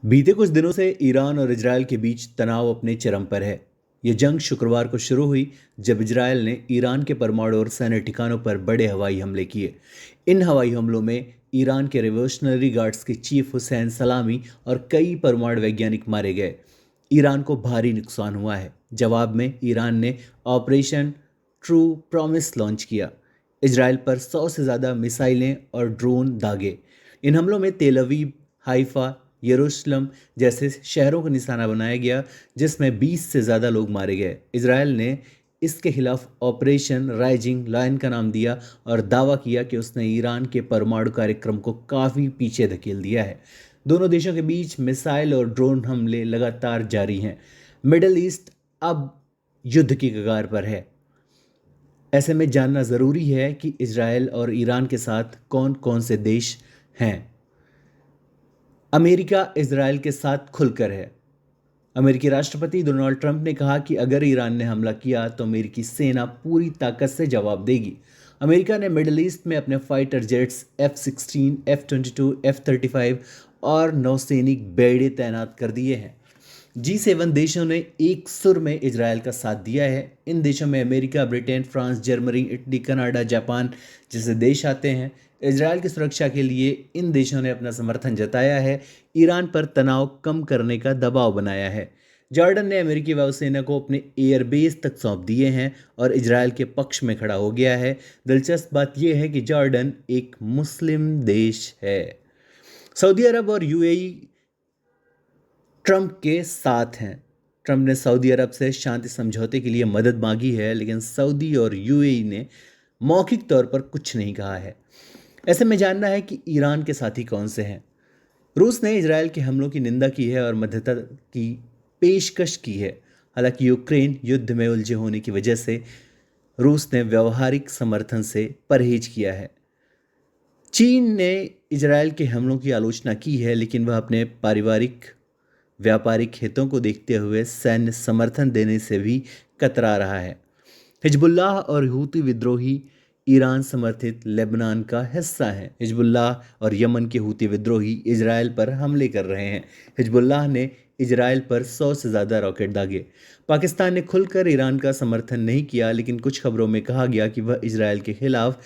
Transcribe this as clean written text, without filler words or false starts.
बीते कुछ दिनों से ईरान और इजरायल के बीच तनाव अपने चरम पर है। ये जंग शुक्रवार को शुरू हुई जब इजरायल ने ईरान के परमाणु और सैन्य ठिकानों पर बड़े हवाई हमले किए। इन हवाई हमलों में ईरान के रिवोल्यूशनरी गार्ड्स के चीफ हुसैन सलामी और कई परमाणु वैज्ञानिक मारे गए। ईरान को भारी नुकसान हुआ है। जवाब में ईरान ने ऑपरेशन ट्रू प्रॉमिस लॉन्च किया। इजरायल पर 100 से ज़्यादा मिसाइलें और ड्रोन दागे। इन हमलों में तेल अवीव, हाइफा, यरूशलेम जैसे शहरों को निशाना बनाया गया, जिसमें 20 से ज़्यादा लोग मारे गए। इजरायल ने इसके खिलाफ ऑपरेशन राइजिंग लायन का नाम दिया और दावा किया कि उसने ईरान के परमाणु कार्यक्रम को काफ़ी पीछे धकेल दिया है। दोनों देशों के बीच मिसाइल और ड्रोन हमले लगातार जारी हैं। मिडल ईस्ट अब युद्ध की कगार पर है। ऐसे में जानना ज़रूरी है कि इजरायल और ईरान के साथ कौन कौन से देश हैं। अमेरिका इजरायल के साथ खुलकर है। अमेरिकी राष्ट्रपति डोनाल्ड ट्रंप ने कहा कि अगर ईरान ने हमला किया तो अमेरिकी सेना पूरी ताकत से जवाब देगी। अमेरिका ने मिडिल ईस्ट में अपने fighter jets F-16, F-22, F-35 और नौसैनिक बेड़े तैनात कर दिए हैं। G7 देशों ने एक सुर में इजरायल का साथ दिया है। इन देशों में America, Britain, France, Germany, Italy, Canada, Japan जैसे देश आते हैं। इजरायल की सुरक्षा के लिए इन देशों ने अपना समर्थन जताया है, ईरान पर तनाव कम करने का दबाव बनाया है। जॉर्डन ने अमेरिकी वायुसेना को अपने एयरबेस तक सौंप दिए हैं और इजरायल के पक्ष में खड़ा हो गया है। दिलचस्प बात यह है कि जॉर्डन एक मुस्लिम देश है। सऊदी अरब और यूएई ट्रंप के साथ हैं। ट्रंप ने सऊदी अरब से शांति समझौते के लिए मदद मांगी है, लेकिन सऊदी और यूएई ने मौखिक तौर पर कुछ नहीं कहा है। ऐसे में जानना है कि ईरान के साथी कौन से हैं। रूस ने इजरायल के हमलों की निंदा की है और मध्यस्थता की पेशकश की है। हालांकि यूक्रेन युद्ध में उलझे होने की वजह से रूस ने व्यवहारिक समर्थन से परहेज किया है। चीन ने इजरायल के हमलों की आलोचना की है, लेकिन वह अपने पारिवारिक व्यापारिक हितों को देखते हुए सैन्य समर्थन देने से भी कतरा रहा है। हिजबुल्लाह और हूती विद्रोही ईरान समर्थित लेबनान का हिस्सा हैं। हिजबुल्लाह और यमन के हूती विद्रोही इजरायल पर हमले कर रहे हैं। हिजबुल्लाह ने इजरायल पर 100 से ज़्यादा रॉकेट दागे। पाकिस्तान ने खुलकर ईरान का समर्थन नहीं किया, लेकिन कुछ खबरों में कहा गया कि वह इजरायल के खिलाफ